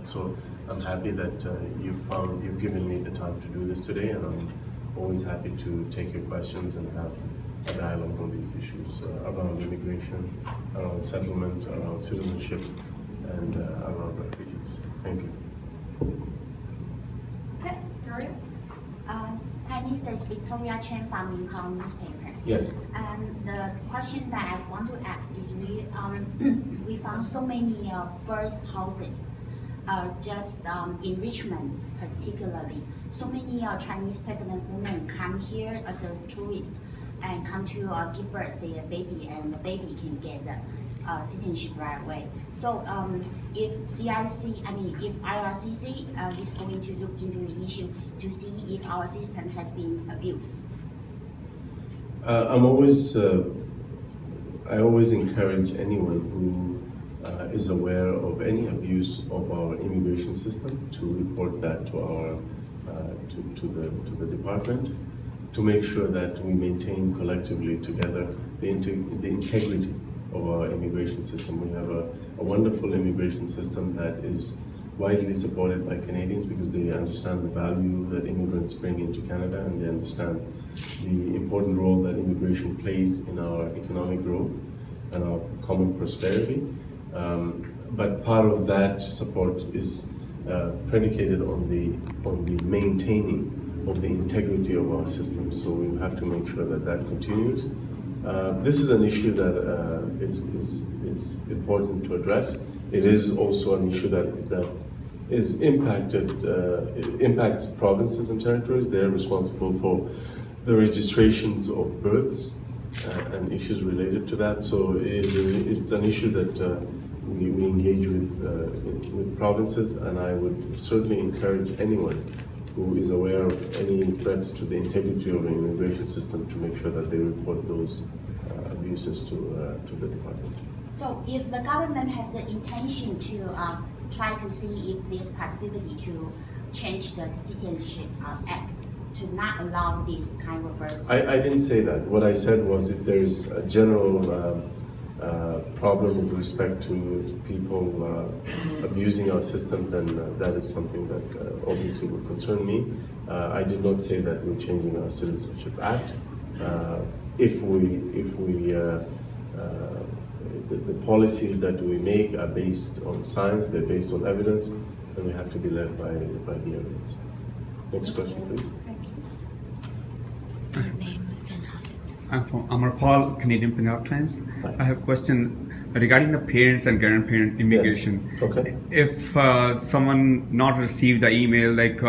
So I'm happy that you've given me the time to do this today, and I'm always happy to take your questions and have a dialogue on these issues around immigration, around settlement, around citizenship, and around refugees. Thank you. Okay, Victoria. Hi, Mr. It's Victoria Chen from Lincoln newspaper. Yes. The question that I want to ask is we found so many birth houses, just in Richmond particularly. So many Chinese pregnant women come here as a tourist and come to give birth to their baby, and the baby can get the citizenship right away. So if if IRCC is going to look into the issue to see if our system has been abused. I always encourage anyone who is aware of any abuse of our immigration system to report that to our to the department, to make sure that we maintain collectively together the integrity of our immigration system. We have a wonderful immigration system that is widely supported by Canadians because they understand the value that immigrants bring into Canada, and they understand the important role that immigration plays in our economic growth and our common prosperity. But part of that support is predicated on the maintaining of the integrity of our system. So we have to make sure that that continues. This is an issue that is important to address. It is also an issue that is impacts provinces and territories. They're responsible for the registrations of births and issues related to that. So it's an issue that we engage with provinces, and I would certainly encourage anyone who is aware of any threats to the integrity of the immigration system to make sure that they report those abuses to the department. So if the government have the intention to try to see if there's possibility to change the Citizenship Act to not allow this kind of births. I didn't say that. What I said was if there's a general problem with respect to people abusing our system, then that is something that obviously would concern me. I did not say that we're changing our Citizenship Act. The policies that we make are based on science, they're based on evidence, and we have to be led by the evidence. Next question, please. Thank you. I'm from Amarpal, Canadian Punjab Times. Hi. I have a question regarding the parents and grandparent immigration. Yes. Okay. If someone not received the email like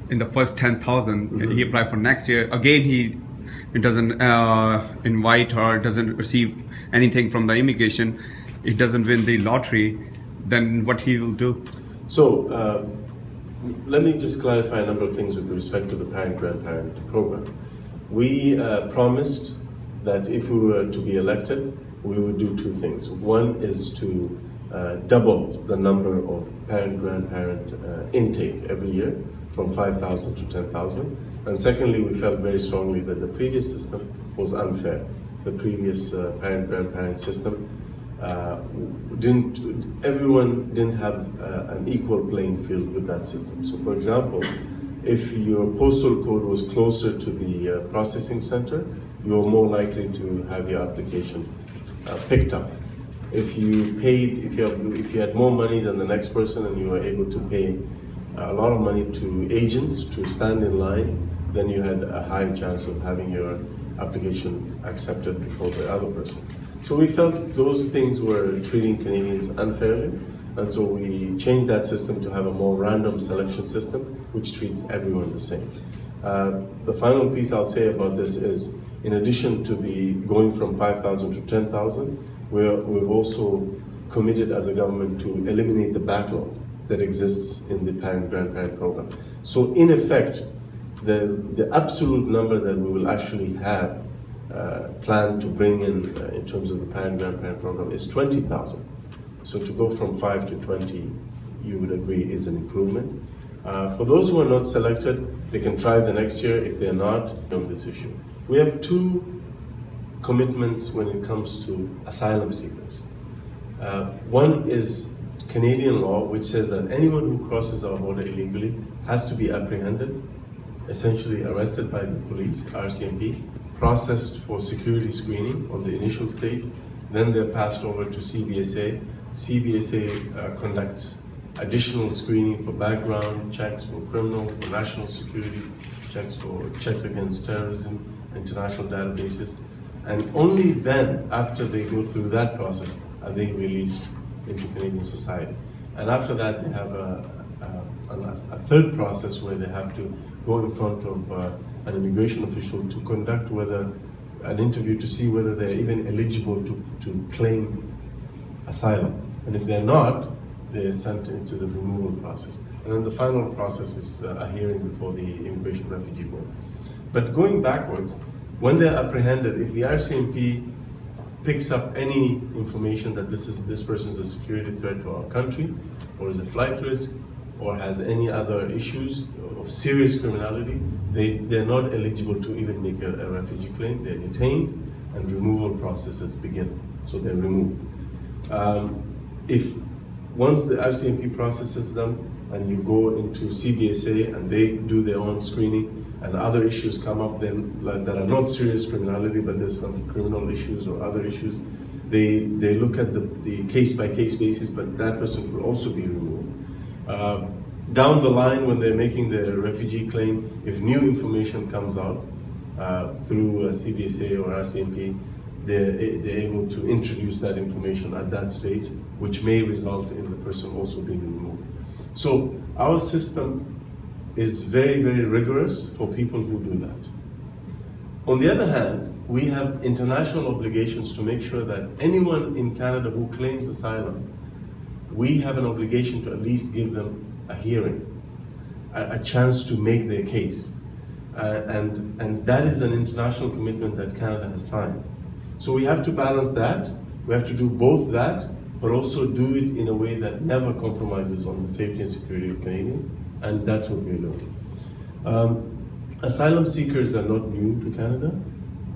in the first 10,000, he applied for next year, again he doesn't invite or doesn't receive anything from the immigration, he doesn't win the lottery, then what he will do? So let me just clarify a number of things with respect to the parent-grandparent program. We promised that if we were to be elected, we would do two things. One is to double the number of parent-grandparent intake every year from 5,000 to 10,000. And secondly, we felt very strongly that the previous system was unfair. The previous parent-grandparent system everyone didn't have an equal playing field with that system. So for example, if your postal code was closer to the processing center, you're more likely to have your application picked up. If you had more money than the next person and you were able to pay a lot of money to agents to stand in line, then you had a high chance of having your application accepted before the other person. So we felt those things were treating Canadians unfairly, and so we changed that system to have a more random selection system, which treats everyone the same. The final piece I'll say about this is, in addition to the going from 5,000 to 10,000, we've also committed as a government to eliminate the backlog that exists in the parent-grandparent program. So in effect, the absolute number that we will actually have planned to bring in terms of the parent-grandparent program is 20,000. So to go from 5 to 20, you would agree, is an improvement. For those who are not selected, they can try the next year. If they're not, on this issue. We have two commitments when it comes to asylum seekers. One is Canadian law which says that anyone who crosses our border illegally has to be apprehended, essentially arrested by the police, RCMP, processed for security screening on the initial stage, then they're passed over to CBSA. CBSA conducts additional screening for background checks, for criminal, for national security checks, for checks against terrorism, international databases. And only then, after they go through that process, are they released into Canadian society. And after that, they have a third process where they have to go in front of an immigration official to conduct an interview to see whether they're even eligible to claim asylum. And if they're not, they're sent into the removal process. And then the final process is a hearing before the Immigration Refugee Board. But going backwards, when they're apprehended, if the RCMP picks up any information that this person is a security threat to our country, or is a flight risk, or has any other issues of serious criminality, they're not eligible to even make a refugee claim. They're detained and removal processes begin. So they're removed. If once the RCMP processes them and you go into CBSA and they do their own screening and other issues come up then that are not serious criminality, but there's some criminal issues or other issues, they look at the case-by-case basis, but that person will also be removed. Down the line, when they're making the refugee claim, if new information comes out through CBSA or RCMP, they're able to introduce that information at that stage, which may result in the person also being removed. So our system is very, very rigorous for people who do that. On the other hand, we have international obligations to make sure that anyone in Canada who claims asylum, we have an obligation to at least give them a hearing, a chance to make their case. And that is an international commitment that Canada has signed. So we have to balance that. We have to do both that, but also do it in a way that never compromises on the safety and security of Canadians, and that's what we're doing. Asylum seekers are not new to Canada.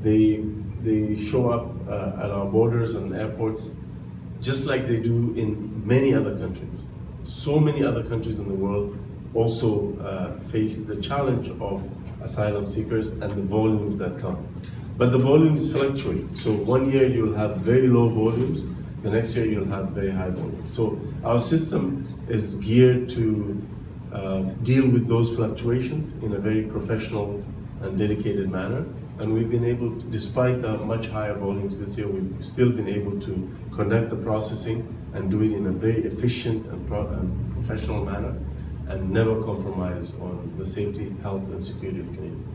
They show up at our borders and airports just like they do in many other countries. So many other countries in the world also face the challenge of asylum seekers and the volumes that come. But the volumes fluctuate. So one year you'll have very low volumes, the next year you'll have very high volumes. So our system is geared to deal with those fluctuations in a very professional and dedicated manner. And we've been able to, despite the much higher volumes this year, we've still been able to conduct the processing and do it in a very efficient and professional manner and never compromise on the safety, health, and security of Canadians.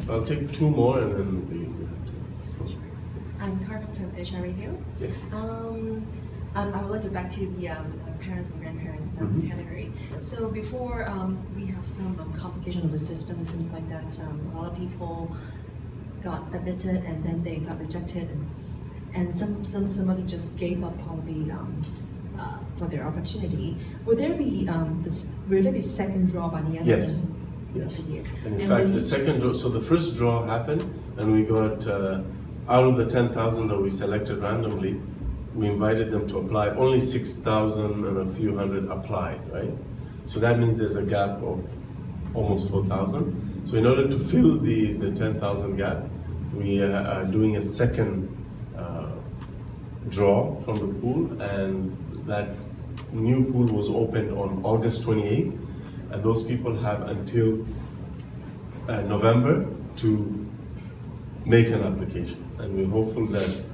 So I'll take two more and then we have to close. I'm Carter from Fisher Review. Yes. I would like to back to the parents and grandparents category. So before we have some complication of the system, since like that a lot of people got admitted and then they got rejected, and somebody just gave up probably for their opportunity. Would there be second draw by the end Yes. of Yes. the year? And in fact, the second draw, so the first draw happened and we got, out of the 10,000 that we selected randomly, we invited them to apply. Only 6,000 and a few hundred applied, right? So that means there's a gap of almost 4,000. So in order to fill the 10,000 gap, we are doing a second draw from the pool, and that new pool was opened on August 28th, and those people have until November to make an application. And we're hopeful that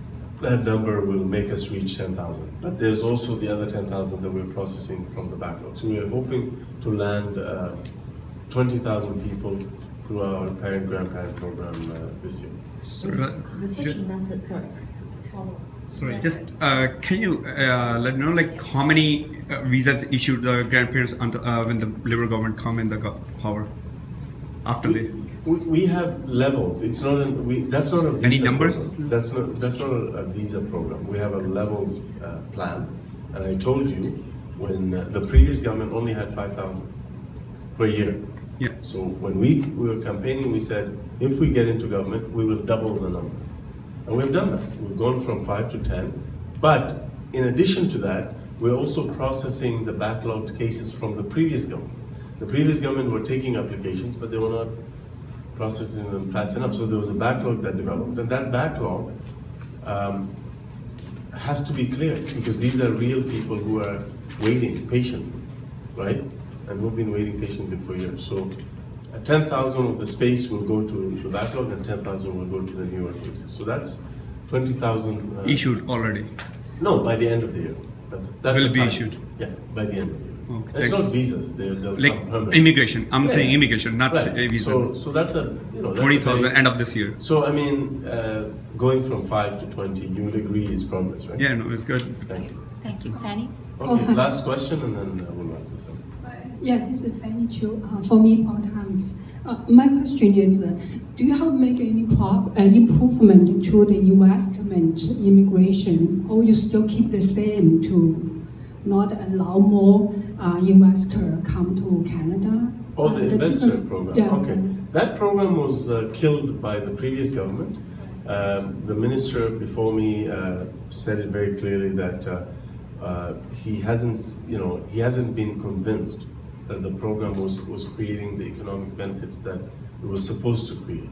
that number will make us reach 10,000. But there's also the other 10,000 that we're processing from the backlog. So we are hoping to land 20,000 people through our parent-grandparent program this year. Reception method, sorry. Sorry, just can you let me know like how many visas issued the grandparents when the Liberal government come in the power after We have levels. It's not that's not a visa Any numbers? program. That's not a visa program. We have a levels plan, and I told you when the previous government only had 5,000 per year. Yeah. So when we were campaigning, we said if we get into government, we will double the number. And we've done that. We've gone from 5 to 10. But in addition to that, we're also processing the backlogged cases from the previous government. The previous government were taking applications, but they were not processing them fast enough. So there was a backlog that developed. And that backlog has to be cleared because these are real people who are waiting, patient, right? And we've been waiting patiently for years. So 10,000 of the space will go to the backlog and 10,000 will go to the newer cases. So that's 20,000. Issued already. No, by the end of the year. That's Will the be time. issued. Yeah, by the end of the year. Okay, It's thanks. not visas. They'll Like come permanent. immigration. I'm Yeah, saying yeah. immigration, not Right. a visa. So that's a, you know, that's a 20,000 very- end of this year. So I mean, going from 5 to 20, you would agree is progress, right? Yeah, no, it's good. Thank you. Thank you, Fanny. Okay, last question and then we'll wrap this up. Yeah, this is Fanny Chu for me all times. My question is, do you have make any improvement to the investment immigration, or you still keep the same to not allow more investor come to Canada? Oh, the investor different- program. Yeah. Okay, that program was killed by the previous government. The minister before me said it very clearly that he hasn't been convinced that the program was creating the economic benefits that it was supposed to create.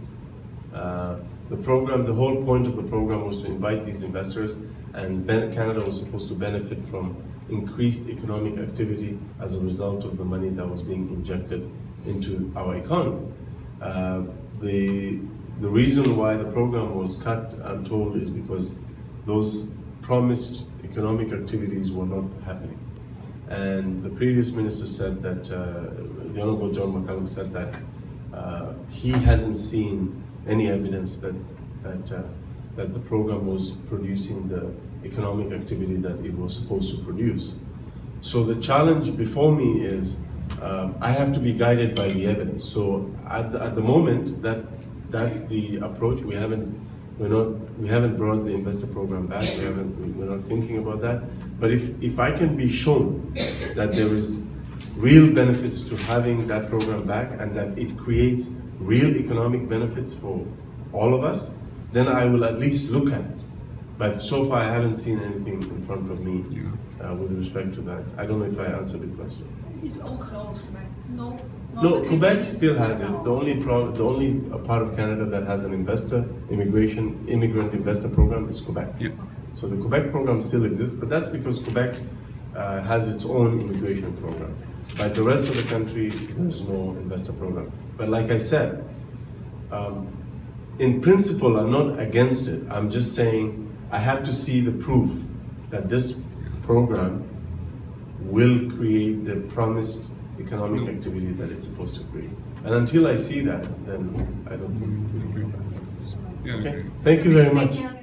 The whole point of the program was to invite these investors, and Canada was supposed to benefit from increased economic activity as a result of the money that was being injected into our economy. The reason why the program was cut, I'm told, is because those promised economic activities were not happening. And the previous minister said that, the Honorable John McCallum said that he hasn't seen any evidence that the program was producing the economic activity that it was supposed to produce. So the challenge before me is I have to be guided by the evidence. So at the moment, that's the approach. We haven't brought the investor program back. We're not thinking about that. But if I can be shown that there is real benefits to having that program back and that it creates real economic benefits for all of us, then I will at least look at it. But so far, I haven't seen anything in front of me with respect to that. I don't know if I answered the question. It's all closed, right? No, Quebec still has it. The only part of Canada that has an immigrant investor program is Quebec. Yeah. So the Quebec program still exists, but that's because Quebec has its own immigration program. But the rest of the country, there's no investor program. But like I said, in principle, I'm not against it. I'm just saying I have to see the proof that this program will create the promised economic activity that it's supposed to create. And until I see that, then I don't think we can go back. Yeah, Okay, thank you very much. Thank you.